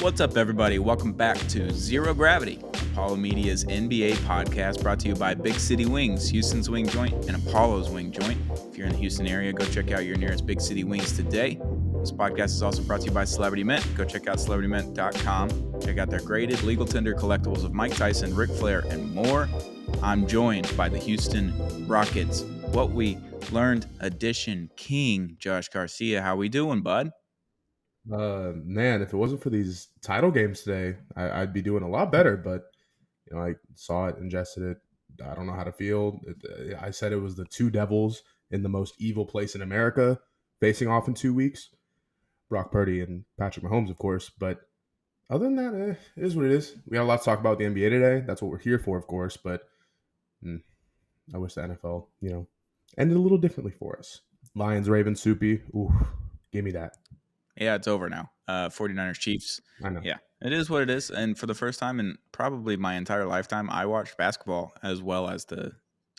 What's up, everybody? Welcome back to Zero Gravity, Apollo Media's NBA podcast brought to you by Big City Wings, Houston's Wing Joint, and Apollo's Wing Joint. If you're in the Houston area, go check out your nearest Big City Wings today. This podcast is also brought to you by Celebrity Mint. Go check out celebritymint.com. Check out their graded legal tender collectibles of Mike Tyson, Ric Flair, and more. I'm joined by the Houston Rockets What We Learned Edition King, Josh Garcia. How we doing, bud? Man, if it wasn't for these title games today, I'd be doing a lot better. But I saw it, ingested it. I don't know how to feel. I said it was the two devils in the most evil place in America facing off in 2 weeks. Brock Purdy and Patrick Mahomes, of course. But other than that, it is what it is. We got a lot to talk about the NBA today. That's what we're here for, of course. But I wish the NFL, ended a little differently for us. Lions, Ravens, Soupy. Ooh, give me that. Yeah, it's over now. 49ers, Chiefs. I know. Yeah, it is what it is. And for the first time in probably my entire lifetime, I watched basketball as well as the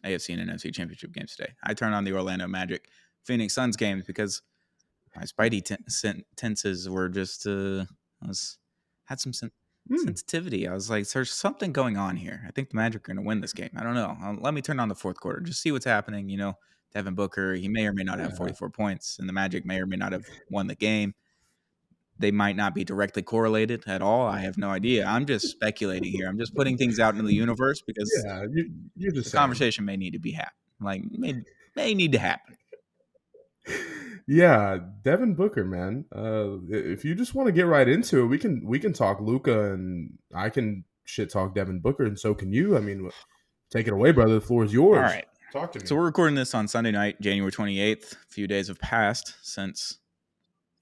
AFC and NFC championship games today. I turned on the Orlando Magic Phoenix Suns games because my spidey senses were just had some sensitivity. I was like, there's something going on here. I think the Magic are going to win this game. I don't know. Let me turn on the fourth quarter. Just see what's happening. Devin Booker, he may or may not have 44 points, and the Magic may or may not have won the game. They might not be directly correlated at all. I have no idea. I'm just speculating here. I'm just putting things out into the universe because you're just the conversation may need to be happened. Like, may need to happen. Yeah, Devin Booker, man. If you just want to get right into it, we can talk Luka, and I can shit talk Devin Booker, and so can you. I mean, take it away, brother. The floor is yours. All right. Talk to me. So we're recording this on Sunday night, January 28th. A few days have passed since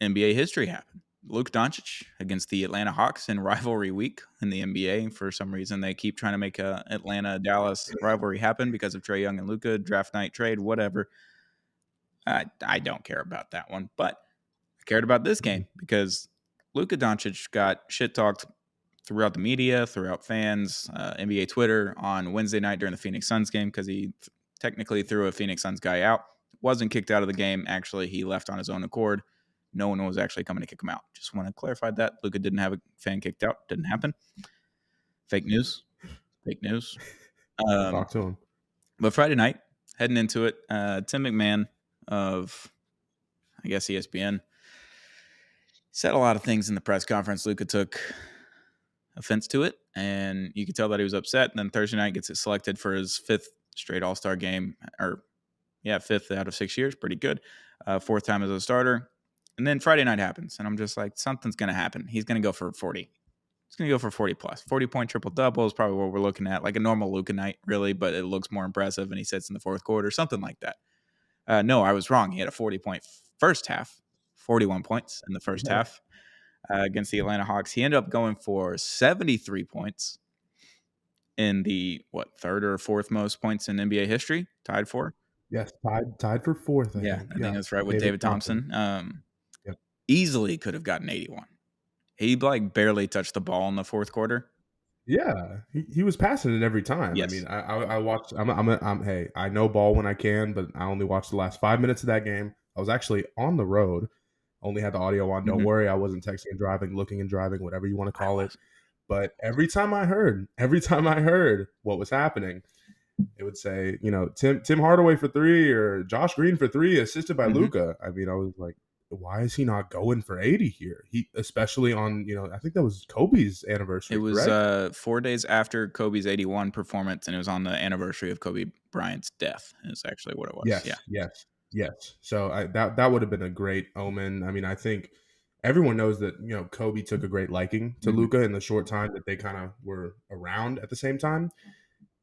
NBA history happened. Luka Doncic against the Atlanta Hawks in rivalry week in the NBA. For some reason, they keep trying to make a Atlanta-Dallas rivalry happen because of Trae Young and Luka, draft night trade, whatever. I don't care about that one, but I cared about this game because Luka Doncic got shit-talked throughout the media, throughout fans, NBA Twitter on Wednesday night during the Phoenix Suns game because he technically threw a Phoenix Suns guy out. Wasn't kicked out of the game. Actually, he left on his own accord. No one was actually coming to kick him out. Just want to clarify that. Luka didn't have a fan kicked out. Didn't happen. Fake news. Fake news. Talk to him. But Friday night, heading into it, Tim McMahon of, I guess, ESPN said a lot of things in the press conference. Luka took offense to it, and you could tell that he was upset. And then Thursday night gets it selected for his fifth straight All-Star game, fifth out of 6 years. Pretty good. Fourth time as a starter. And then Friday night happens, and I'm just like, something's going to happen. He's going to go for 40. He's going to go for 40 plus. 40-point triple-double is probably what we're looking at, like a normal Luka night, really, but it looks more impressive, and he sits in the fourth quarter, something like that. No, I was wrong. He had a 40-point first half, 41 points in the first half against the Atlanta Hawks. He ended up going for 73 points in the, third or fourth most points in NBA history, tied for? Yes, tied for fourth. I think that's right, with David Thompson. Easily could have gotten 81. He barely touched the ball in the fourth quarter. Yeah, he was passing it every time. Yes. I mean, I watched. Hey, I know ball when I can, but I only watched the last 5 minutes of that game. I was actually on the road, only had the audio on. Don't worry, I wasn't texting and driving, looking and driving, whatever you want to call it. But every time I heard what was happening, it would say, Tim Hardaway for three or Josh Green for three, assisted by Luka. I mean, I was like, why is he not going for 80 here? He, especially on, I think that was Kobe's anniversary. It was 4 days after Kobe's 81 performance, and it was on the anniversary of Kobe Bryant's death. Is actually what it was. Yes. So that would have been a great omen. I mean, I think everyone knows that Kobe took a great liking to Luka in the short time that they kind of were around at the same time.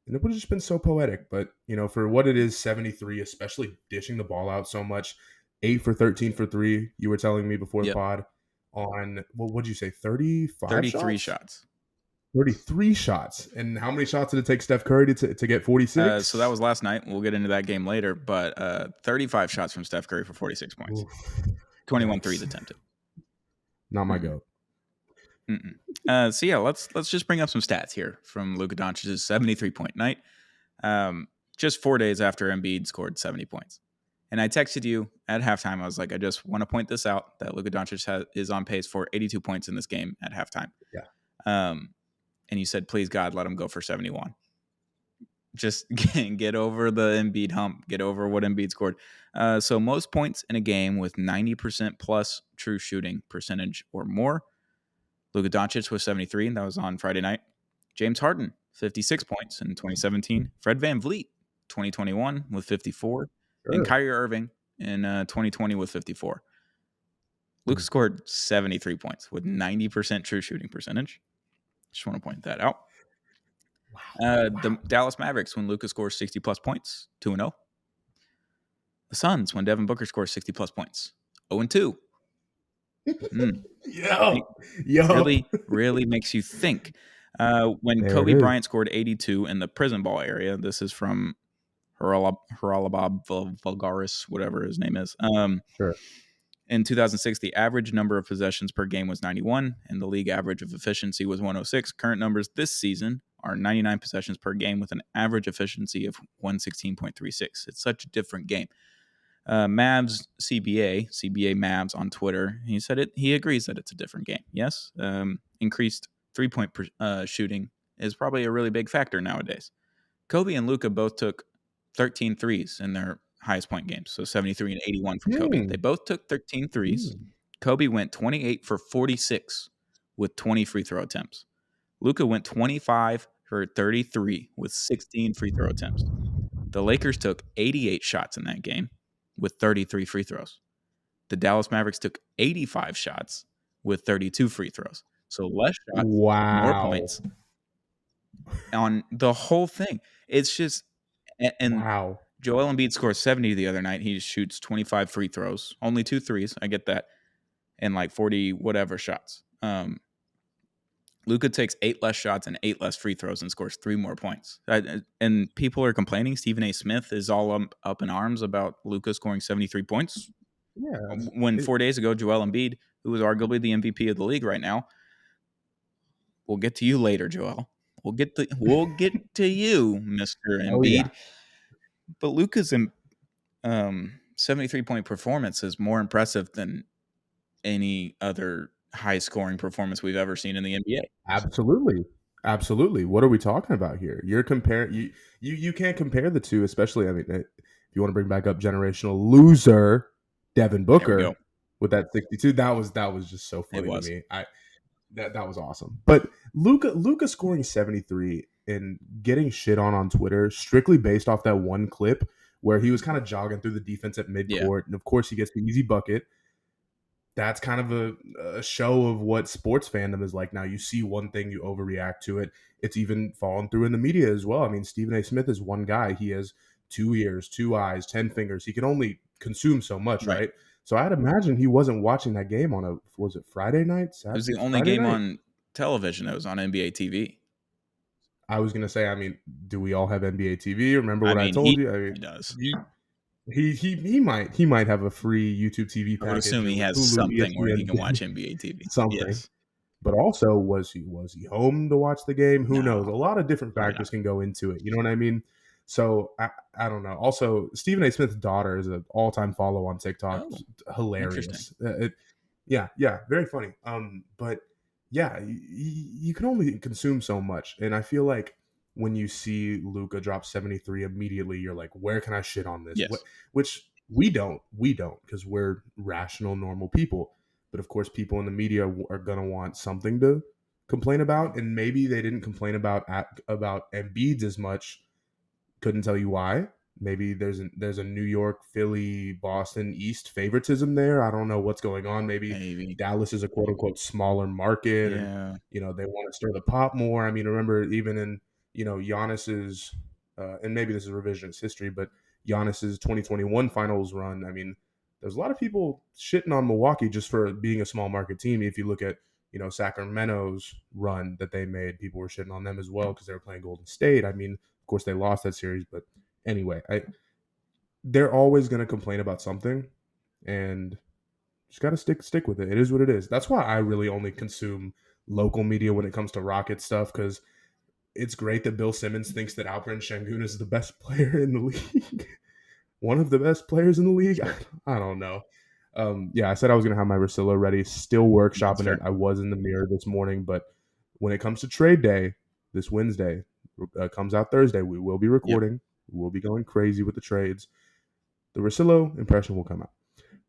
And it would have just been so poetic. But, for what it is, 73, especially dishing the ball out so much, 8 for 13 for 3, you were telling me before the pod, on, what'd you say, 33 shots? 33 shots. And how many shots did it take Steph Curry to get 46? So that was last night. We'll get into that game later. But 35 shots from Steph Curry for 46 points. Oof. 21 threes attempted. Not my goat. So let's just bring up some stats here from Luka Doncic's 73-point night, just 4 days after Embiid scored 70 points. And I texted you at halftime, I was like, I just want to point this out that Luka Doncic is on pace for 82 points in this game at halftime. Yeah. And you said, please God, let him go for 71. Just get over the Embiid hump. Get over what Embiid scored. So most points in a game with 90% plus true shooting percentage or more. Luka Doncic was 73, and that was on Friday night. James Harden, 56 points in 2017. Fred VanVleet, 2021 with 54. And Sure. Kyrie Irving in 2020 with 54. Luka scored 73 points with 90% true shooting percentage. Just want to point that out. Wow. The Dallas Mavericks, when Luka scores 60-plus points, 2-0. The Suns, when Devin Booker scores 60-plus points, 0-2. Really makes you think. When There Kobe it is. Bryant scored 82 in the prison ball area, this is from Haralabab Vulgaris, whatever his name is. Sure. In 2006, the average number of possessions per game was 91, and the league average of efficiency was 106. Current numbers this season are 99 possessions per game with an average efficiency of 116.36. It's such a different game. Mavs CBA Mavs on Twitter, he said it. He agrees that it's a different game. Yes, increased 3-point shooting is probably a really big factor nowadays. Kobe and Luka both took 13 threes in their highest point games, so 73 and 81 from Kobe. They both took 13 threes. Kobe went 28 for 46 with 20 free throw attempts. Luka went 25 for 33 with 16 free throw attempts. The Lakers took 88 shots in that game with 33 free throws. The Dallas Mavericks took 85 shots with 32 free throws. So less shots, more points on the whole thing. It's just – and Joel Embiid scores 70 the other night. He shoots 25 free throws, only 2 threes. I get that. And like 40 whatever shots. Luka takes 8 less shots and 8 less free throws and scores 3 more points. And people are complaining. Stephen A. Smith is all up in arms about Luka scoring 73 points. Yeah. When 4 days ago, Joel Embiid, who is arguably the MVP of the league right now, we'll get to you later, Joel. We'll get to you, Mr. Embiid. Yeah. But Luka's 73-point performance is more impressive than any other high-scoring performance we've ever seen in the NBA. Absolutely. What are we talking about here? You're comparing you can't compare the two, especially. I mean, if you want to bring back up generational loser Devin Booker with that 62, that was just so funny to me. That was awesome. But Luka scoring 73 and getting shit on Twitter strictly based off that one clip where he was kind of jogging through the defense at midcourt, and of course he gets the easy bucket. That's kind of a show of what sports fandom is like now. You see one thing, you overreact to it. It's even fallen through in the media as well. I mean, Stephen A. Smith is one guy. He has 2 ears, 2 eyes, 10 fingers. He can only consume so much, right? So I'd imagine he wasn't watching that game on was it Friday night? Saturday? It was the only game on television that was on NBA TV. I was going to say, I mean, do we all have NBA TV? Remember what I told you? I mean, he does. He might have a free YouTube TV package. I would assume he has Hulu, something ESPN, where he can watch NBA TV. Something. Yes. But also, was he home to watch the game? Who knows? A lot of different factors can go into it. You know what I mean? So I don't know. Also, Stephen A. Smith's daughter is an all-time follow on TikTok. Hilarious. Yeah, very funny. But yeah, you can only consume so much, and I feel like when you see Luka drop 73 immediately, you're like, where can I shit on this? Yes. Which we don't because we're rational, normal people. But of course, people in the media are going to want something to complain about. And maybe they didn't complain about Embiid's as much. Couldn't tell you why. Maybe there's a New York, Philly, Boston, East favoritism there. I don't know what's going on. Maybe Dallas is a quote unquote smaller market. And, they want to stir the pot more. I mean, remember even in, Giannis's, and maybe this is revisionist history, but Giannis's 2021 finals run, I mean, there's a lot of people shitting on Milwaukee just for being a small market team. If you look at, Sacramento's run that they made, people were shitting on them as well because they were playing Golden State. I mean, of course, they lost that series, but anyway, they're always going to complain about something, and just got to stick with it. It is what it is. That's why I really only consume local media when it comes to Rocket stuff, because it's great that Bill Simmons thinks that Alperen Şengün is the best player in the league. one of the best players in the league. I don't know. Yeah, I said I was gonna have my Russillo ready. Still That's workshopping it. fair. I was in the mirror this morning, but when it comes to trade day, this Wednesday comes out Thursday. We will be Yep. recording. We'll be going crazy with the trades. The Russillo impression will come out.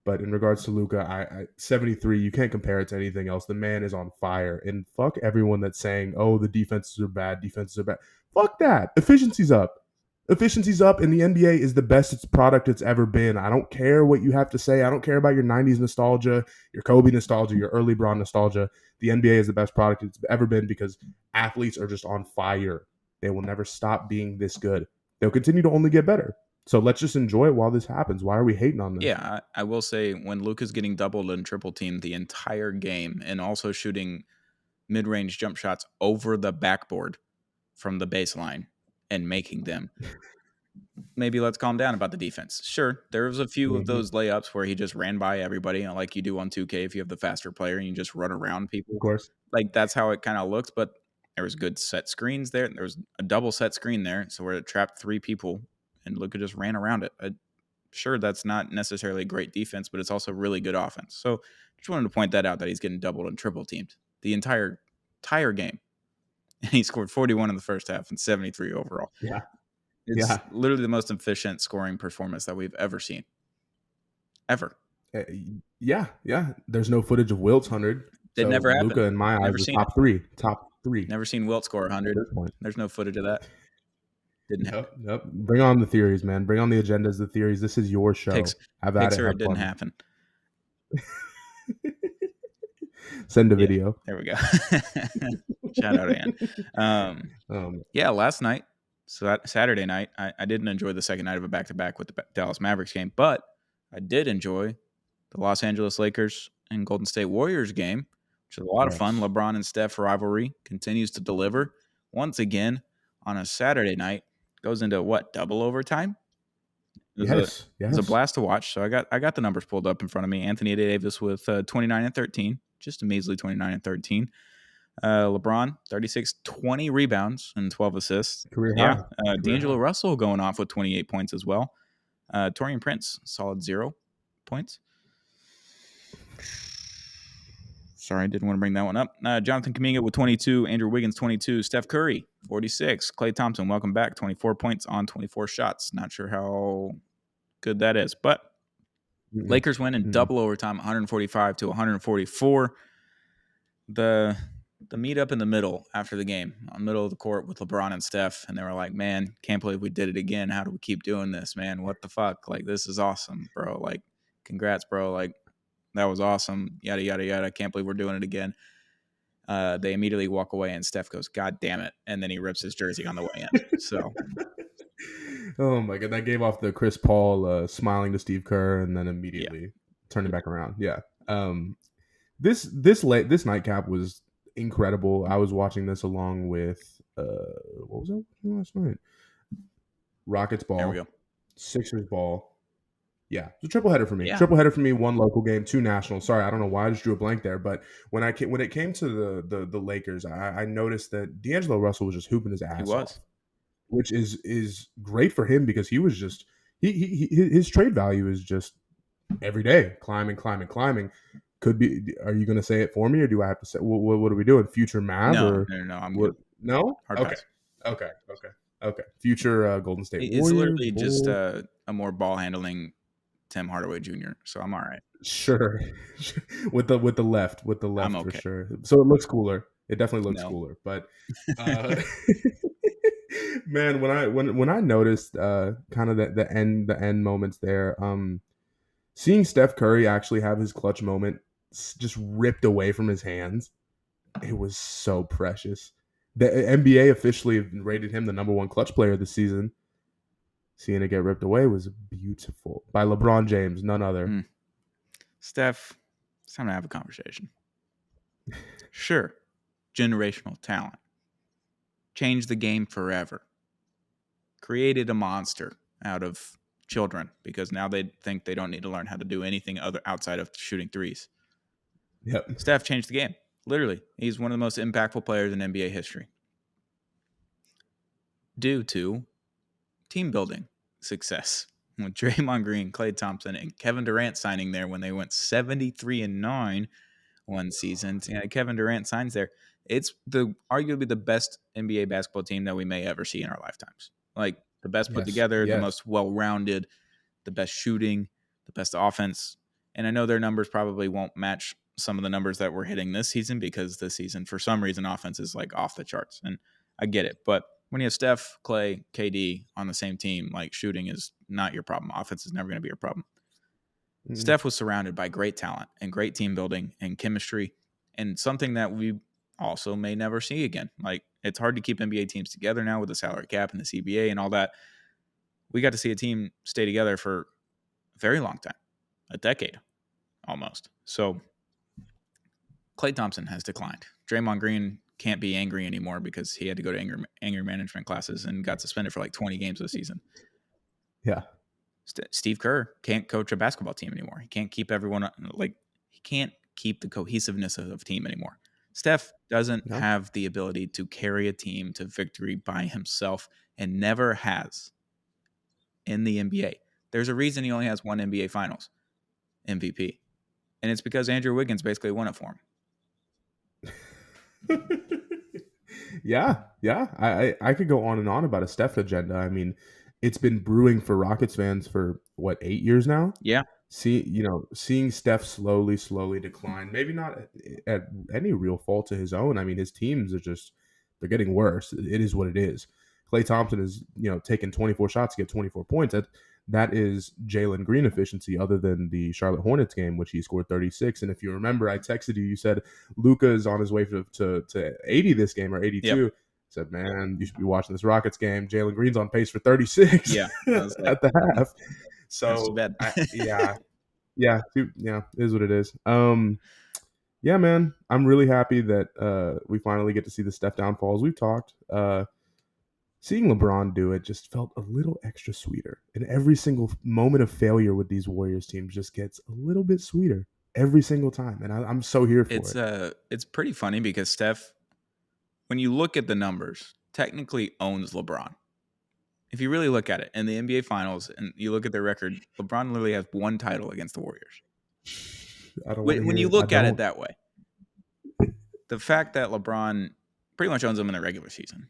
But in regards to Luka, I 73, you can't compare it to anything else. The man is on fire. And fuck everyone that's saying, oh, the defenses are bad. Defenses are bad. Fuck that. Efficiency's up. Efficiency's up, and the NBA is the best product it's ever been. I don't care what you have to say. I don't care about your 90s nostalgia, your Kobe nostalgia, your early Bron nostalgia. The NBA is the best product it's ever been because athletes are just on fire. They will never stop being this good. They'll continue to only get better. So let's just enjoy it while this happens. Why are we hating on this? Yeah, I will say when Luka's getting doubled and triple teamed the entire game and also shooting mid-range jump shots over the backboard from the baseline and making them, maybe let's calm down about the defense. Sure, there was a few of those layups where he just ran by everybody, like you do on 2K if you have the faster player and you just run around people. Of course. Like that's how it kind of looked, but there was good set screens there. There was a double set screen there, so where it trapped 3 people and Luka just ran around it. Sure, that's not necessarily great defense, but it's also really good offense. So just wanted to point that out that he's getting doubled and triple teamed the entire game. And he scored 41 in the first half and 73 overall. Yeah. It's literally the most efficient scoring performance that we've ever seen. Ever. Yeah. There's no footage of Wilt's 100. It never happened. Luka, in my eyes, is top three. Never seen Wilt score 100. There's no footage of that. Didn't happen. Yep. Bring on the theories, man. Bring on the agendas, the theories. This is your show. Have at it. It didn't happen. Send a video. There we go. Shout out, Ann. Yeah, last night, so that Saturday night, I didn't enjoy the second night of a back-to-back with the Dallas Mavericks game, but I did enjoy the Los Angeles Lakers and Golden State Warriors game, which is a lot of fun. LeBron and Steph rivalry continues to deliver once again on a Saturday night. Goes into what, double overtime? It was a blast to watch. So I got the numbers pulled up in front of me. Anthony Davis with 29 and 13, just a measly 29 and 13. LeBron 36, 20 rebounds and 12 assists. Career high. D'Angelo Russell going off with 28 points as well. Taurean Prince solid 0 points. Sorry, I didn't want to bring that one up. Jonathan Kuminga with 22. Andrew Wiggins, 22. Steph Curry, 46. Klay Thompson, welcome back. 24 points on 24 shots. Not sure how good that is. But Lakers win in double overtime, 145 to 144. The meetup in the middle after the game, on the middle of the court with LeBron and Steph, and they were like, man, can't believe we did it again. How do we keep doing this, man? What the fuck? Like, this is awesome, bro. Like, congrats, bro. Like, that was awesome. Yada, yada, yada. Can't believe we're doing it again. They immediately walk away, and Steph goes, God damn it. And then he rips his jersey on the way in. So, oh, my God. That gave off the Chris Paul smiling to Steve Kerr and then immediately turning back around. Yeah. This nightcap was incredible. I was watching this along with, what was that last night? Rockets ball. There we go. Sixers ball. Yeah, it's a triple header for me. Triple header for me. 1 local game, 2 national. Sorry, I don't know why I just drew a blank there. But when it came to the Lakers, I noticed that D'Angelo Russell was just hooping his ass off, which is great for him because he was just his trade value is just every day climbing. Could be. Are you going to say it for me, or do I have to say? What are we doing? Future Mav? No. I'm good. No. Hard okay. Pass. Okay. Future Golden State Warriors. It's literally just a more ball handling Tim Hardaway Jr. So I'm all right. Sure. with the left I'm okay. for sure. So it looks cooler. It definitely looks cooler. But man, when I noticed kind of the end moments there, seeing Steph Curry actually have his clutch moment just ripped away from his hands, it was so precious. The NBA officially rated him the #1 clutch player this season. Seeing it get ripped away was beautiful by LeBron James, none other. Steph, it's time to have a conversation. Sure, generational talent. Changed the game forever. Created a monster out of children because now they think they don't need to learn how to do anything other outside of shooting threes. Yep. Steph changed the game. Literally, he's one of the most impactful players in NBA history. Due to team building success. with Draymond Green, Klay Thompson, and Kevin Durant signing there when they went 73-9 one season. Yeah, Kevin Durant signs there. It's arguably the best NBA basketball team that we may ever see in our lifetimes. Like the best put Yes. together, the Yes. most well-rounded, the best shooting, the best offense. And I know their numbers probably won't match some of the numbers that we're hitting this season because this season, for some reason, offense is like off the charts. And I get it. But when you have Steph, Klay, KD on the same team, like shooting is not your problem. Offense is never going to be your problem. Steph was surrounded by great talent and great team building and chemistry and something that we also may never see again. Like it's hard to keep NBA teams together now with the salary cap and the CBA and all that. We got to see a team stay together for a very long time, a decade almost. So Klay Thompson has declined. Draymond Green can't be angry anymore because he had to go to anger management classes and got suspended for like 20 games this season. Yeah. Steve Kerr can't coach a basketball team anymore. He can't keep everyone he can't keep the cohesiveness of the team anymore. Steph doesn't have the ability to carry a team to victory by himself and never has in the NBA. There's a reason he only has one NBA Finals MVP, and it's because Andrew Wiggins basically won it for him. Yeah. I could go on and on about a Steph agenda. I mean, it's been brewing for Rockets fans for what, 8 years now? Yeah. Seeing Steph slowly decline, maybe not at any real fault to his own. I mean, his teams are they're getting worse. It is what it is. Klay Thompson is, taking 24 shots to get 24 points. That is Jalen Green efficiency, other than the Charlotte Hornets game, which he scored 36. And if you remember, I texted you. You said Luka is on his way to 80 this game, or 82. Yep. I said, man, you should be watching this Rockets game. Jalen Green's on pace for 36. Yeah, at the half. So bad. Yeah, it is what it is. Yeah, man, I'm really happy that we finally get to see the Steph downfalls. We've talked. Seeing LeBron do it just felt a little extra sweeter. And every single moment of failure with these Warriors teams just gets a little bit sweeter every single time. And I'm so here for it. It's pretty funny because Steph, when you look at the numbers, technically owns LeBron. If you really look at it in the NBA Finals and you look at their record, LeBron literally has one title against the Warriors. When you look at it that way, the fact that LeBron pretty much owns him in the regular season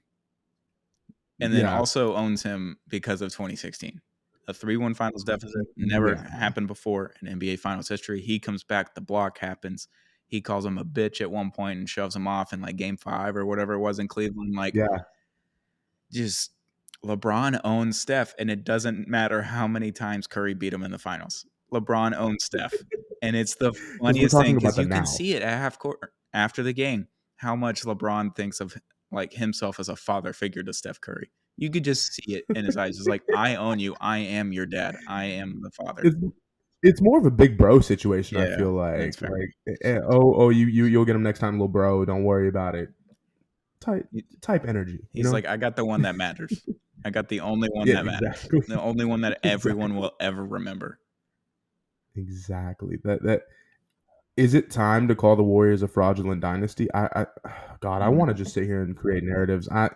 and then also owns him because of 2016. A 3-1 finals deficit never happened before in NBA Finals history. He comes back, the block happens. He calls him a bitch at one point and shoves him off in like game 5 or whatever it was in Cleveland. Just LeBron owns Steph, and it doesn't matter how many times Curry beat him in the finals. LeBron owns Steph, and it's the funniest thing because you can see it at half court after the game how much LeBron thinks of like himself as a father figure to Steph Curry. You could just see it in his eyes. It's like, I own you. I am your dad. I am the father. It's more of a big bro situation. I feel like you'll get him next time, little bro. Don't worry about it. Type energy. He's like, I got the one that matters. I got the only one that matters. Exactly. The only one that everyone will ever remember. Exactly. That is it time to call the Warriors a fraudulent dynasty? I want to just sit here and create narratives. I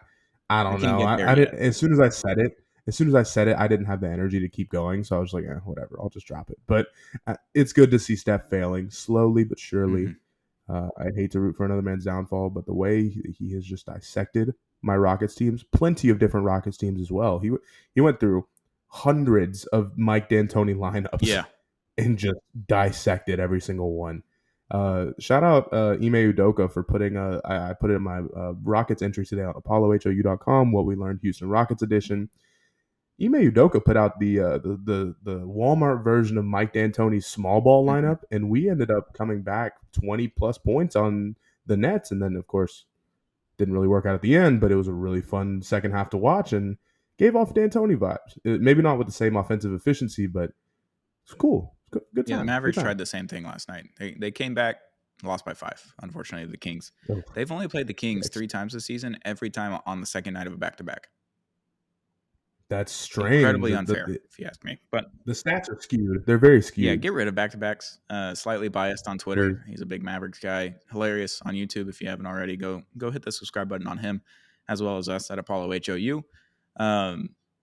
don't know. As soon as I said it, I didn't have the energy to keep going. So I was like, whatever. I'll just drop it. But it's good to see Steph failing slowly but surely. I'd hate to root for another man's downfall, but the way he has just dissected my Rockets teams, plenty of different Rockets teams as well. He went through hundreds of Mike D'Antoni lineups, and just dissected every single one. Shout out Ime Udoka for putting I put it in my Rockets entry today on ApolloHOU.com. What we learned Houston Rockets edition. Ime Udoka put out the Walmart version of Mike D'Antoni's small ball lineup, and we ended up coming back 20 plus points on the Nets, and then of course didn't really work out at the end, but it was a really fun second half to watch and gave off D'Antoni vibes. Maybe not with the same offensive efficiency, but it's cool. It's good time. Yeah, the Mavericks tried the same thing last night. They came back, lost by 5. Unfortunately, the Kings. They've only played the Kings 3 times this season. Every time on the second night of a back-to-back. That's strange. Incredibly unfair, if you ask me. But the stats are skewed. They're very skewed. Yeah, get rid of back-to-backs. Slightly biased on Twitter. He's a big Mavericks guy. Hilarious on YouTube. If you haven't already, go hit the subscribe button on him, as well as us at Apollo HOU.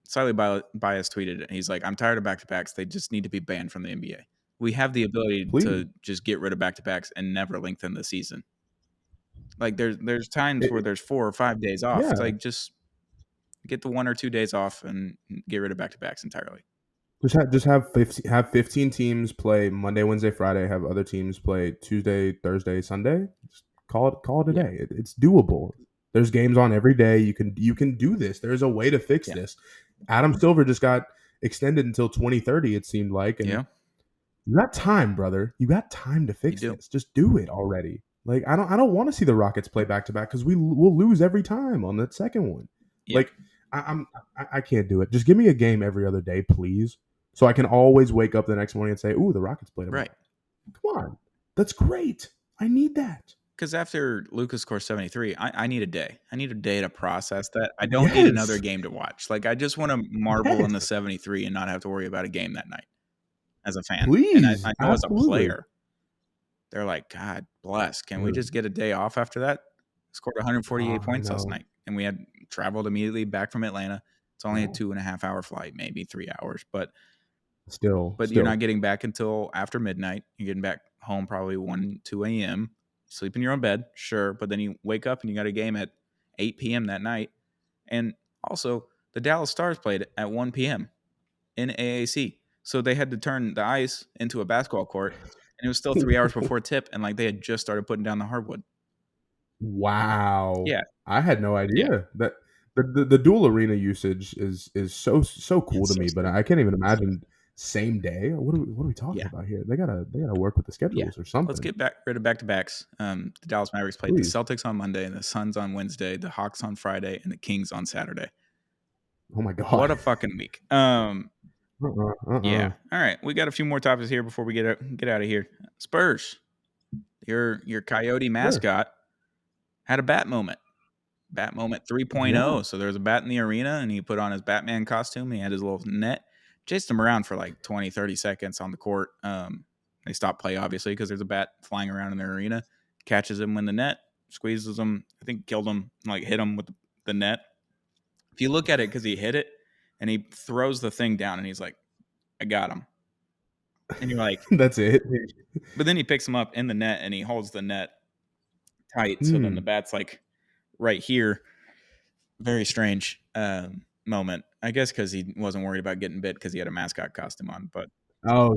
Slightly Biased tweeted it. He's like, I'm tired of back-to-backs. They just need to be banned from the NBA. We have the ability Please. to just get rid of back-to-backs and never lengthen the season. Like there's times where there's 4 or 5 days off. Yeah. It's like just get the 1 or 2 days off and get rid of back-to-backs entirely. Just have 15 teams play Monday, Wednesday, Friday. Have other teams play Tuesday, Thursday, Sunday. Just call it a day. It's doable. There's games on every day. You can do this. There's a way to fix this. Adam Silver just got extended until 2030. It seemed like, and you got time, brother. You got time to fix this. Just do it already. Like I don't want to see the Rockets play back to back because we'll lose every time on that second one. Like I can't do it. Just give me a game every other day, please. So I can always wake up the next morning and say, "Ooh, the Rockets played tomorrow." Right. Come on. That's great. I need that. Because after Luka scores 73, I need a day. I need a day to process that. I don't need another game to watch. Like I just want to marvel in the 73 and not have to worry about a game that night as a fan. Please. And I know as a player, they're like, God bless. Can we just get a day off after that? Scored 148 points last night. And we had traveled immediately back from Atlanta. It's only a 2.5 hour flight, maybe 3 hours. But Still. You're not getting back until after midnight. You're getting back home probably 1, 2 a.m. Sleep in your own bed, sure. But then you wake up and you got a game at 8 p.m. that night. And also, the Dallas Stars played at 1 p.m. in AAC. So they had to turn the ice into a basketball court. And it was still 3 hours before tip. And like they had just started putting down the hardwood. Wow. Yeah. I had no idea that the dual arena usage is so cool to me, but I can't even imagine same day. What are we talking about here? They gotta work with the schedules or something. Let's get rid of back-to-backs. The Dallas Mavericks played the Celtics on Monday, the Suns on Wednesday, the Hawks on Friday, and the Kings on Saturday. Oh my god! What a fucking week. Yeah. All right, we got a few more topics here before we get out of here. Spurs, your Coyote mascot had a bat moment. Bat moment 3.0. Yeah. So there was a bat in the arena, and he put on his Batman costume. He had his little net. Chased him around for like 20, 30 seconds on the court. They stopped play, obviously, because there's a bat flying around in their arena. Catches him in the net, squeezes him, I think killed him, like hit him with the net. If you look at it, because he hit it, and he throws the thing down, and he's like, I got him. And you're like, that's it. But then he picks him up in the net, and he holds the net tight. So then the bat's like right here. Very strange moment, I guess, because he wasn't worried about getting bit because he had a mascot costume on. But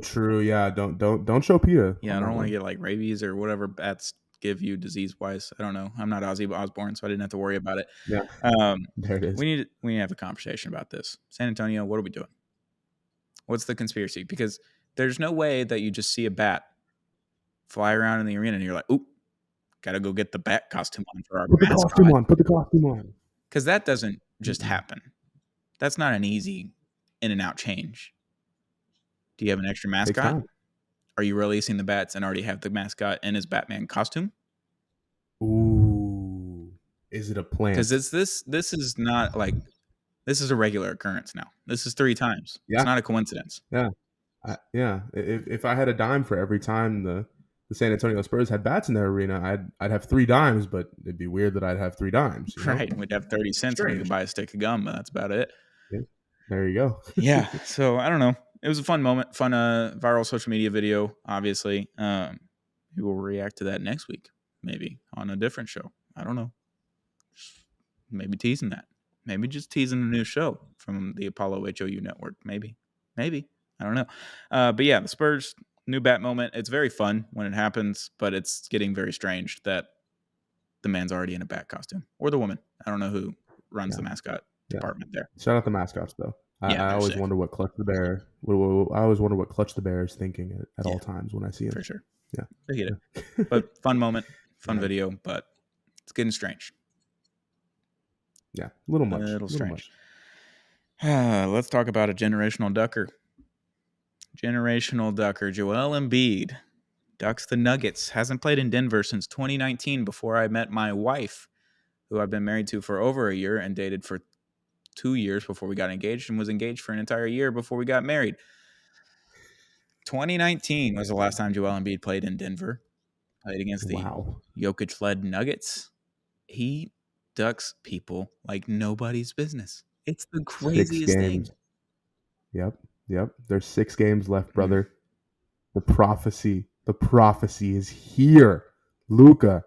true, yeah. Don't show PETA. Yeah, I don't want to get like rabies or whatever bats give you disease wise. I don't know. I'm not Ozzy Osbourne, so I didn't have to worry about it. Yeah, there it is. We need to have a conversation about this. San Antonio, what are we doing? What's the conspiracy? Because there's no way that you just see a bat fly around in the arena and you're like, oop, got to go get the bat costume on for our mascot. Put the costume on. Because that doesn't just happen. That's not an easy in and out change. Do you have an extra mascot? Are you releasing the bats and already have the mascot in his Batman costume? Ooh, is it a plan? Because this is not like this is a regular occurrence now. This is 3 times. Yeah. It's not a coincidence. Yeah, If I had a dime for every time the San Antonio Spurs had bats in their arena, I'd have 3 dimes, but it'd be weird that I'd have 3 dimes. You know? Right. We'd have 30 cents and we could buy a stick of gum, but that's about it. Yeah. There you go. Yeah. So I don't know. It was a fun moment, fun viral social media video, obviously. We will react to that next week, maybe on a different show. I don't know. Maybe teasing that. Maybe just teasing a new show from the Apollo HOU network. Maybe. I don't know. But yeah, the Spurs new bat moment. It's very fun when it happens, but it's getting very strange that the man's already in a bat costume, or the woman. I don't know who runs the mascot department there. Shout out the mascots though. I always wonder what Clutch the Bear. I always wonder what Clutch the Bear is thinking at all times when I see him. For sure. Yeah, I get it. But fun moment, fun video, but it's getting strange. Yeah, a little much. A little strange. Let's talk about a generational ducker. Generational ducker, Joel Embiid, ducks the Nuggets. Hasn't played in Denver since 2019 before I met my wife, who I've been married to for over a year and dated for 2 years before we got engaged and was engaged for an entire year before we got married. 2019 was the last time Joel Embiid played in Denver. Played against the Jokic-led Nuggets. He ducks people like nobody's business. It's the 6 craziest thing. games. Yep. There's 6 games left, Mm. brother. The prophecy is here. Luka,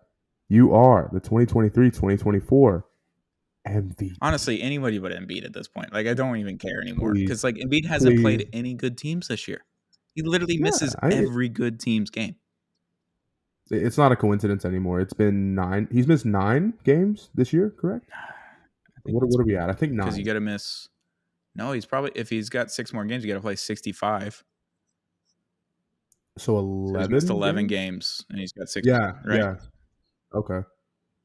you are the 2023-2024 MVP. Honestly, anybody but Embiid at this point. Like, I don't even care anymore Please, because, like, Embiid hasn't please. played any good teams this year. He literally Yeah, misses every good team's game. it's not a coincidence anymore. It's been 9. He's missed 9 games this year, correct? What are we at? I think Because you 9. got to miss. No, he's probably, if he's got 6 more games, you got to play 65. So So he's missed 11 11 games? games and he's got 6, Yeah, right? yeah. Okay.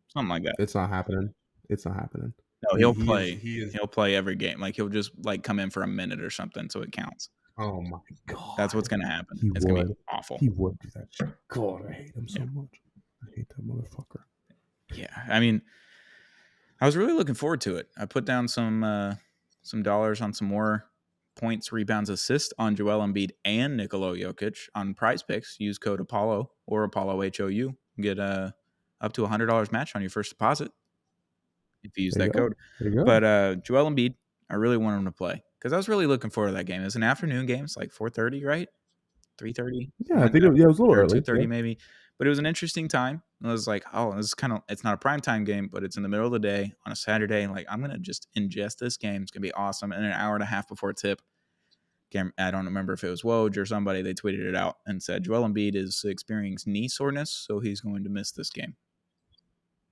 Something like that. It's not happening. It's not happening. No, He he'll he is play. he is He'll play every game. Like, he'll just like come in for a minute or something, so it counts. Oh my god. That's what's gonna happen. He It's gonna be would. awful. He would do that shit. God, I hate him so much. I hate that motherfucker. Yeah, I mean, I was really looking forward to it. I put down some dollars on some more points, rebounds, assists on Joel Embiid and Nikola Jokic on Prize Picks. Use code Apollo or Apollo HOU. Get up to $100 match on your first deposit if you use There you that go. code. There you go. But Joel Embiid, I really want him to play because I was really looking forward to that game. It was an afternoon game. It's like 4:30, right? 3:30. Yeah, I think it was a little or early. 2:30 Yeah. maybe. But it was an interesting time. I was like, oh, this is kind of, it's not a prime time game, but it's in the middle of the day on a Saturday. Like, I'm gonna just ingest this game. It's gonna be awesome. And an hour and a half before tip, I don't remember if it was Woj or somebody, they tweeted it out and said Joel Embiid is experiencing knee soreness, so he's going to miss this game.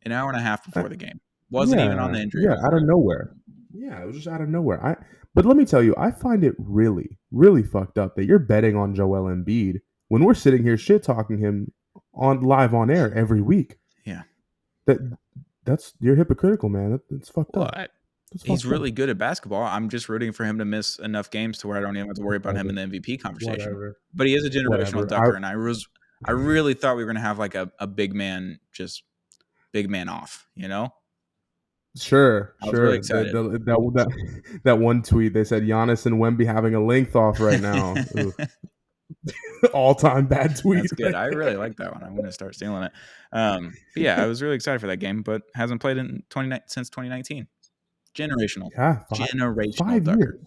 An hour and a half before the game. Wasn't even on the injury Yeah, report. out of nowhere. Yeah, it was just out of nowhere. But let me tell you, I find it really, really fucked up that you're betting on Joel Embiid when we're sitting here shit talking him on live on air every week. Yeah. That's you're hypocritical, man. That's fucked Well, up. he's really good at basketball. I'm just rooting for him to miss enough games to where I don't even have to worry about him in the MVP conversation. Whatever. But he is a generational Whatever. ducker, and I really thought we were gonna have like a big man off, you know? Sure. I was really excited. That one tweet they said Giannis and Wemby having a length off right now. All time bad tweet. That's good. I really like that one. I'm going to start stealing it. But yeah, I was really excited for that game, but hasn't played in since 2019. Generational. Yeah, Generational 5 ducker. years.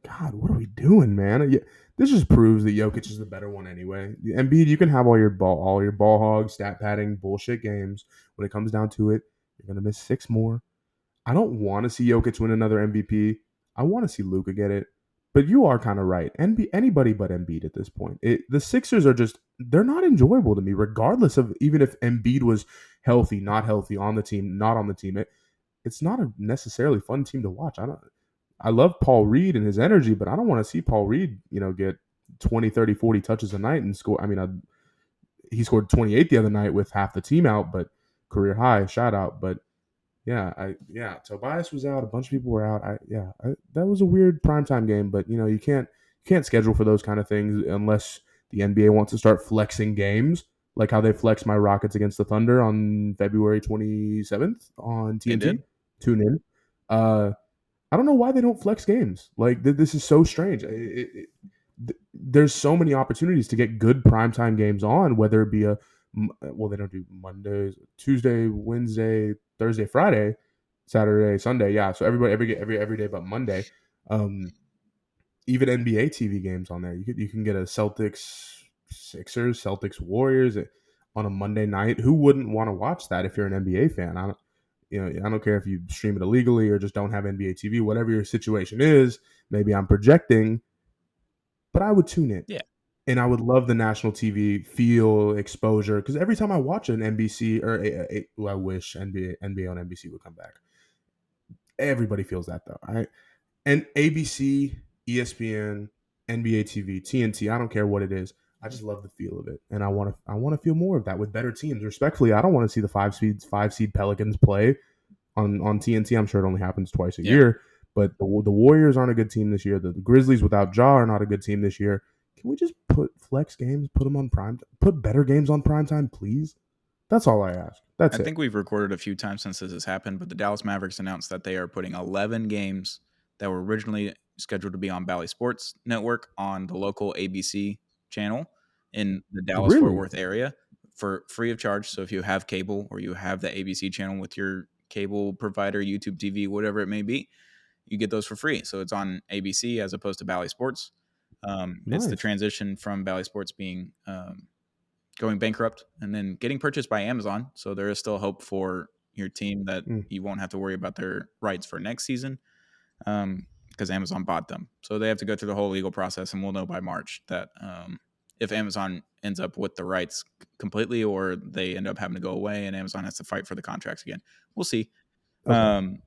God, what are we doing, man? This just proves that Jokic is the better one anyway. Embiid, you can have all your ball hog, stat padding, bullshit games. When it comes down to it, you're gonna miss 6 more. I don't want to see Jokic win another MVP. I want to see Luka get it. But you are kind of right. Anybody but Embiid at this point. The Sixers are they're not enjoyable to me, regardless of even if Embiid was healthy, not healthy, on the team, not on the team. It's not a necessarily fun team to watch. I love Paul Reed and his energy, but I don't want to see Paul Reed, get 20, 30, 40 touches a night and score. I mean, he scored 28 the other night with half the team out, but career high, shout out. But yeah, Tobias was out. A bunch of people were out. That was a weird primetime game, but you can't schedule for those kind of things unless the NBA wants to start flexing games, like how they flexed my Rockets against the Thunder on February 27th on TNT. They did? Tune in. I don't know why they don't flex games. Like this is so strange. There's so many opportunities to get good primetime games on, whether it be they don't do Mondays, Tuesday, Wednesday, Thursday, Friday, Saturday, Sunday. Yeah, so everybody every day but Monday. Even NBA TV games on there. You can get a Celtics Sixers, Celtics Warriors on a Monday night. Who wouldn't want to watch that if you're an NBA fan? I don't care if you stream it illegally or just don't have NBA TV, whatever your situation is. Maybe I'm projecting, but I would tune in. Yeah. And I would love the national TV feel, exposure, because every time I watch an NBC I wish NBA on NBC would come back. Everybody feels that though, right? And ABC, ESPN, NBA TV, TNT, I don't care what it is. I just love the feel of it, and I want to feel more of that with better teams. Respectfully, I don't want to see the 5 seed Pelicans play on TNT. I'm sure it only happens twice a year, but the Warriors aren't a good team this year. The Grizzlies without Ja are not a good team this year. Can we just put flex games, put them on prime, put better games on primetime, please? That's all I ask. I think we've recorded a few times since this has happened, but the Dallas Mavericks announced that they are putting 11 games that were originally scheduled to be on Bally Sports Network on the local ABC channel in the Dallas-Fort Worth area for free of charge. So if you have cable or you have the ABC channel with your cable provider, YouTube TV, whatever it may be, you get those for free. So it's on ABC as opposed to Bally Sports. It's the Nice. transition from Bally Sports being going bankrupt and then getting purchased by Amazon. So there is still hope for your team that you won't have to worry about their rights for next season because Amazon bought them. So they have to go through the whole legal process, and we'll know by March that if Amazon ends up with the rights completely or they end up having to go away and Amazon has to fight for the contracts again. We'll see. Okay.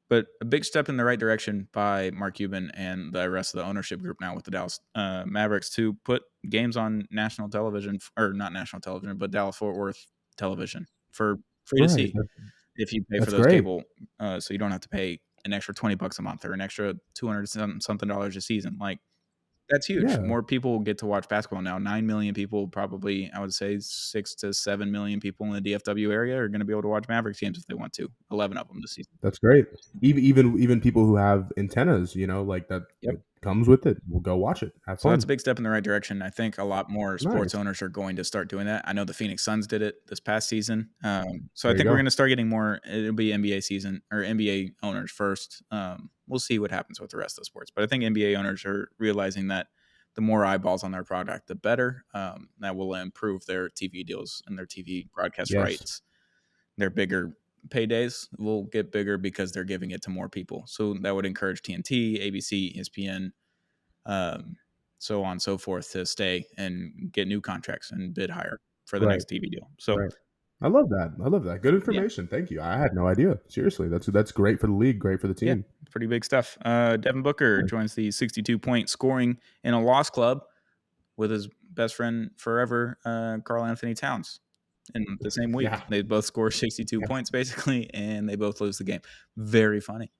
But a big step in the right direction by Mark Cuban and the rest of the ownership group now with the Dallas Mavericks to put games on national television, or not national television, but Dallas-Fort Worth television for free to Right. see if you pay for That's those great. cable. So you don't have to pay an extra $20 a month or an extra $200 something a season. Like, that's huge. Yeah. More people get to watch basketball now. 9 million people, probably, I would say 6 to 7 million people in the DFW area are going to be able to watch Mavericks games if they want to. 11 of them this season. That's great. Even people who have antennas, like that, Yep. it comes with it. We'll go watch it. Have So fun. that's a big step in the right direction. I think a lot more sports Nice. owners are going to start doing that. I know the Phoenix Suns did it this past season. So I There you think we're go. going to start getting more. It'll be NBA season or NBA owners first. We'll see what happens with the rest of the sports. But I think NBA owners are realizing that the more eyeballs on their product, the better. That will improve their TV deals and their TV broadcast Yes. rights. Their bigger paydays will get bigger because they're giving it to more people. So that would encourage TNT, ABC, ESPN, so on and so forth to stay and get new contracts and bid higher for the Right. next TV deal. So Right. I love that. Good information. Thank you. I had no idea. Seriously, that's great for the league. Great for the team. pretty big stuff. Devin Booker joins the 62-point scoring in a loss club with his best friend forever, Karl Anthony Towns. In the same week, they both score 62 points basically, and they both lose the game. Very funny.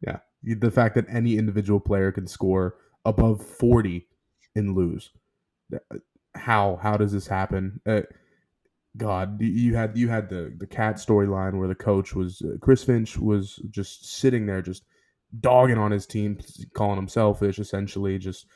Yeah, the fact that any individual player can score above 40 and lose. How does this happen? God, you had the cat storyline where the coach was Chris Finch was just sitting there, just dogging on his team, calling them selfish, essentially, just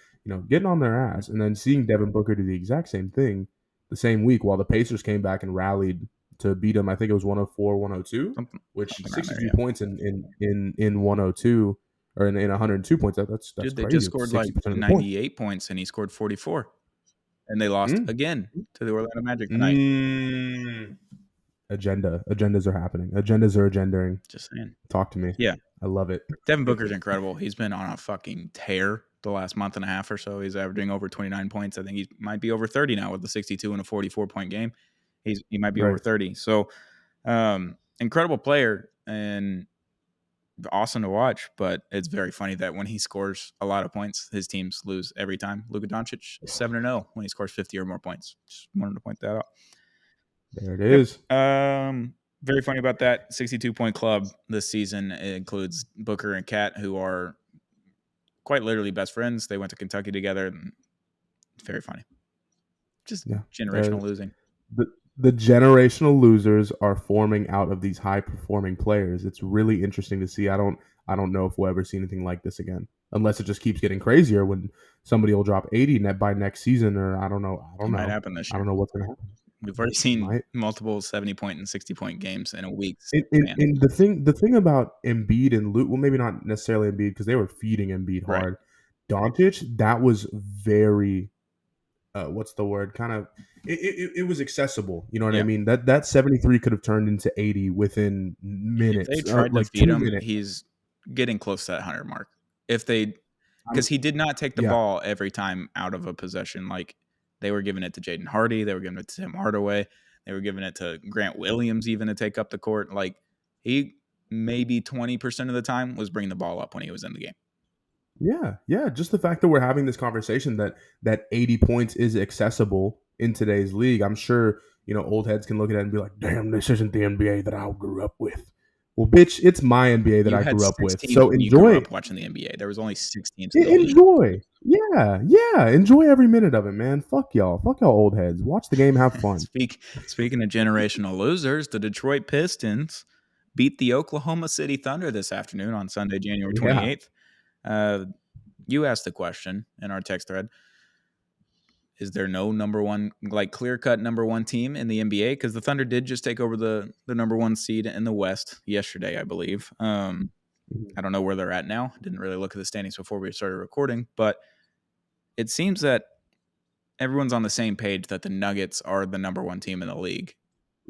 getting on their ass, and then seeing Devin Booker do the exact same thing the same week while the Pacers came back and rallied to beat them. I think it was 104-102, which 62 points in 102 or in 102 points. That's Dude, they crazy. just scored like 98 points and he scored 44. And they lost again to the Orlando Magic tonight. Agendas are happening. Agendas are agendaing. Just saying. Talk to me. Yeah. I love it. Devin Booker's incredible. He's been on a fucking tear the last month and a half or so. He's averaging over 29 points. I think he might be over 30 now with the 62 and a 44-point game. He might be over 30. So, incredible player and awesome to watch, but it's very funny that when he scores a lot of points, his teams lose every time. Luka Doncic 7-0 when he scores 50 or more points. Just wanted to point that out. There it is. Very funny about that 62-point club this season. It includes Booker and Kat, who are quite literally best friends. They went to Kentucky together. Very funny. Just generational losing. The generational losers are forming out of these high-performing players. It's really interesting to see. I don't know if we'll ever see anything like this again, unless it just keeps getting crazier when somebody will drop 80 net by next season, or I don't know. It might happen this year. I don't know what's going to happen. We've already seen multiple 70-point and 60-point games in a week. And the thing about Embiid and Luke, well, maybe not necessarily Embiid because they were feeding Embiid hard. Right. Doncic, that was very, what's the word? Kind of, it was accessible. You know what I mean? That 73 could have turned into 80 within minutes. If they tried to feed him, he's getting close to that 100 mark. Because he did not take the ball every time out of a possession. Like, they were giving it to Jaden Hardy. They were giving it to Tim Hardaway. They were giving it to Grant Williams even to take up the court. Like, he maybe 20% of the time was bringing the ball up when he was in the game. Yeah. Just the fact that we're having this conversation that 80 points is accessible in today's league. I'm sure, old heads can look at it and be like, damn, this isn't the NBA that I grew up with. Well, bitch, it's my NBA that I grew up with. So enjoy. You grew up watching the NBA. There was only 6 teams. Enjoy. Yeah. Enjoy every minute of it, man. Fuck y'all old heads. Watch the game, have fun. Speaking of generational losers, the Detroit Pistons beat the Oklahoma City Thunder this afternoon on Sunday, January 28th. You asked the question in our text thread. Is there no number one, like clear-cut number one team in the NBA? Because the Thunder did just take over the number one seed in the West yesterday, I believe. I don't know where they're at now. Didn't really look at the standings before we started recording, but it seems that everyone's on the same page that the Nuggets are the number one team in the league.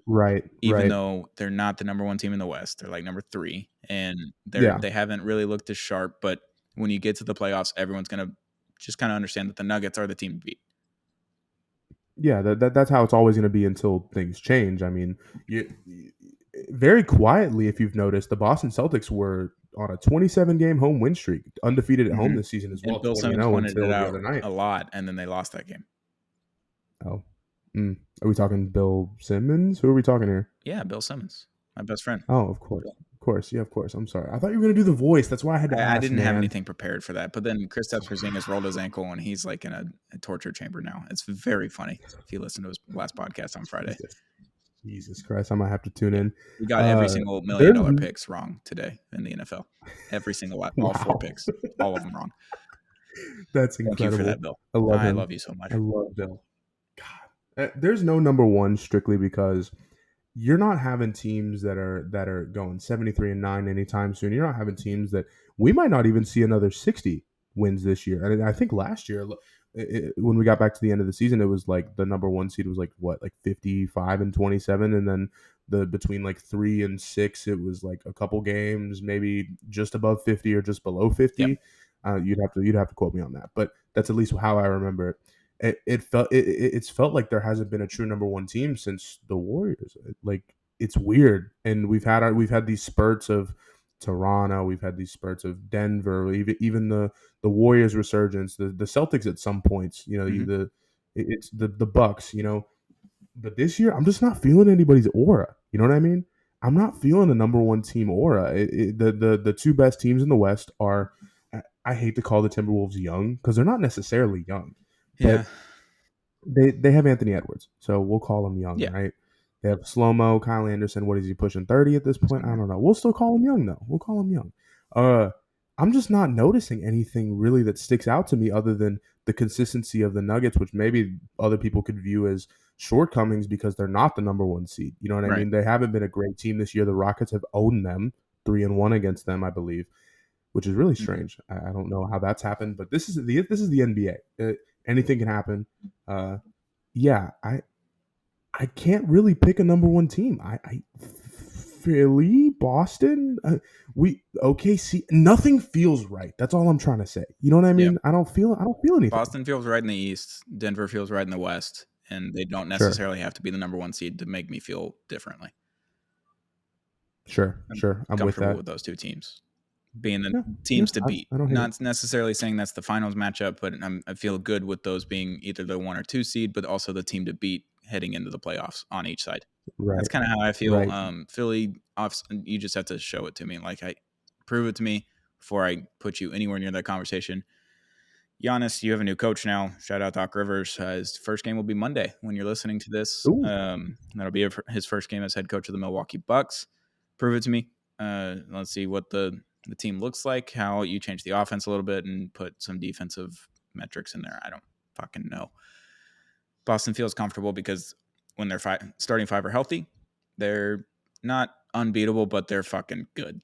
Right. Even Right. though they're not the number one team in the West. They're like number 3. And Yeah. they haven't really looked as sharp. But when you get to the playoffs, everyone's going to just kind of understand that the Nuggets are the team to beat. Yeah, that's how it's always going to be until things change. I mean, very quietly, if you've noticed, the Boston Celtics were on a 27-game home win streak, undefeated at home this season as well, And Bill 20-0 Simmons pointed it until the out other night. a lot, and then they lost that game. Oh. Are we talking Bill Simmons? Who are we talking here? Yeah, Bill Simmons, my best friend. Oh, of course. Of course. Yeah, of course. I'm sorry. I thought you were going to do the voice. That's why I had to ask, I didn't man. have anything prepared for that. But then Kristaps Porzingis rolled his ankle, and he's like in a torture chamber now. It's very funny if you listen to his last podcast on Friday. Jesus Christ. I might have to tune in. We got every single $1 million picks wrong today in the NFL. Every single one. All 4 picks. All of them wrong. That's incredible. Thank you for that, Bill. I love you so much. I love Bill. God. There's no number one strictly because you're not having teams that are going 73-9 anytime soon. You're not having teams that we might not even see another 60 wins this year. And I think last year, when we got back to the end of the season, it was like the number one seed was like 55-27, and then between like 3 and 6, it was like a couple games, maybe just above 50 or just below 50. Yep. You'd have to quote me on that, but that's at least how I remember it. It's felt like there hasn't been a true number one team since the Warriors. Like, it's weird, and we've had these spurts of Toronto, we've had these spurts of Denver, even the Warriors resurgence, the Celtics at some points, it's the Bucks, but this year I'm just not feeling anybody's aura. You know what I mean? I'm not feeling a number one team aura. The 2 best teams in the West are. I hate to call the Timberwolves young because they're not necessarily young. Yeah. But they have Anthony Edwards, so we'll call him young, right? They have Slow-Mo, Kyle Anderson. What is he pushing 30 at this point? I don't know. We'll still call him young though. We'll call him young. I'm just not noticing anything really that sticks out to me other than the consistency of the Nuggets, which maybe other people could view as shortcomings because they're not the number one seed. You know what I mean? They haven't been a great team this year. The Rockets have owned them 3-1 against them, I believe, which is really strange. I don't know how that's happened, but this is the NBA. Anything can happen. I can't really pick a number one team. I Philly, Boston, OKC. Nothing feels right. That's all I'm trying to say. You know what I mean? Yep. I don't feel anything. Boston feels right in the East. Denver feels right in the West, and they don't necessarily have to be the number one seed to make me feel differently. Sure. I'm comfortable with those 2 teams being the teams to beat. Not necessarily saying that's the finals matchup, but I feel good with those being either the 1 or 2 seed, but also the team to beat heading into the playoffs on each side. Right. That's kind of how I feel. Right. Philly, you just have to show it to me. Like, prove it to me before I put you anywhere near that conversation. Giannis, you have a new coach now. Shout out Doc Rivers. His first game will be Monday when you're listening to this. That'll be his first game as head coach of the Milwaukee Bucks. Prove it to me. Let's see what the team looks like, how you change the offense a little bit and put some defensive metrics in there. I don't fucking know. Boston feels comfortable because when their starting 5 are healthy, they're not unbeatable, but they're fucking good.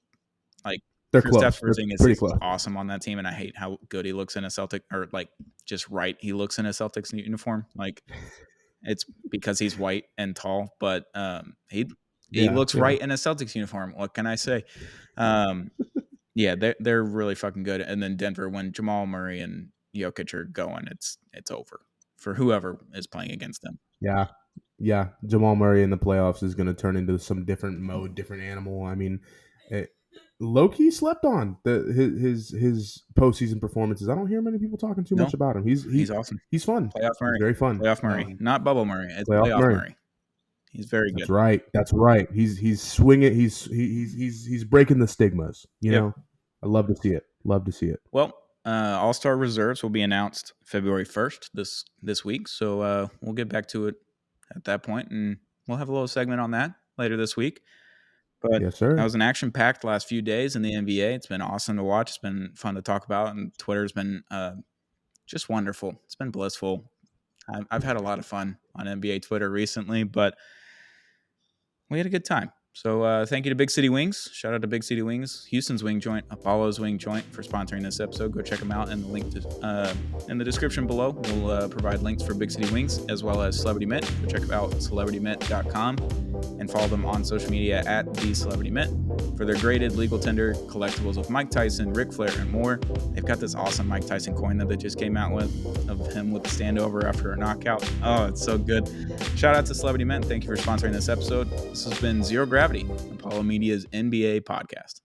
Like, they're close. Steph is awesome on that team, and I hate how good he looks in a Celtic, or like just right he looks in a Celtics uniform. Like, it's because he's white and tall, but he looks right in a Celtics uniform. What can I say? They're really fucking good. And then Denver, when Jamal Murray and Jokic are going, it's over for whoever is playing against them. Yeah. Jamal Murray in the playoffs is going to turn into some different mode, different animal. I mean, low-key slept on his postseason performances. I don't hear many people talking too much about him. He's awesome. He's fun. Playoff Murray. He's very fun. Playoff Murray, not Bubble Murray. It's playoff Murray. He's very good. That's right. He's swinging. He's breaking the stigmas. You know, I love to see it. Well, All-Star reserves will be announced February 1st this week. So we'll get back to it at that point, and we'll have a little segment on that later this week. But yes, sir. That was an action-packed last few days in the NBA. It's been awesome to watch. It's been fun to talk about, and Twitter's been just wonderful. It's been blissful. I've had a lot of fun on NBA Twitter recently, but we had a good time. So thank you to Big City Wings. Shout out to Big City Wings, Houston's Wing Joint, Apollo's Wing Joint for sponsoring this episode. Go check them out, and the link in the description below will provide links for Big City Wings as well as Celebrity Mint. Go check out celebritymint.com and follow them on social media at @thecelebritymint for their graded legal tender collectibles with Mike Tyson, Ric Flair, and more. They've got this awesome Mike Tyson coin that they just came out with of him with the standover after a knockout. Oh, it's so good. Shout out to Celebrity Mint. Thank you for sponsoring this episode. This has been Zero Gravity, Apollo Media's NBA podcast.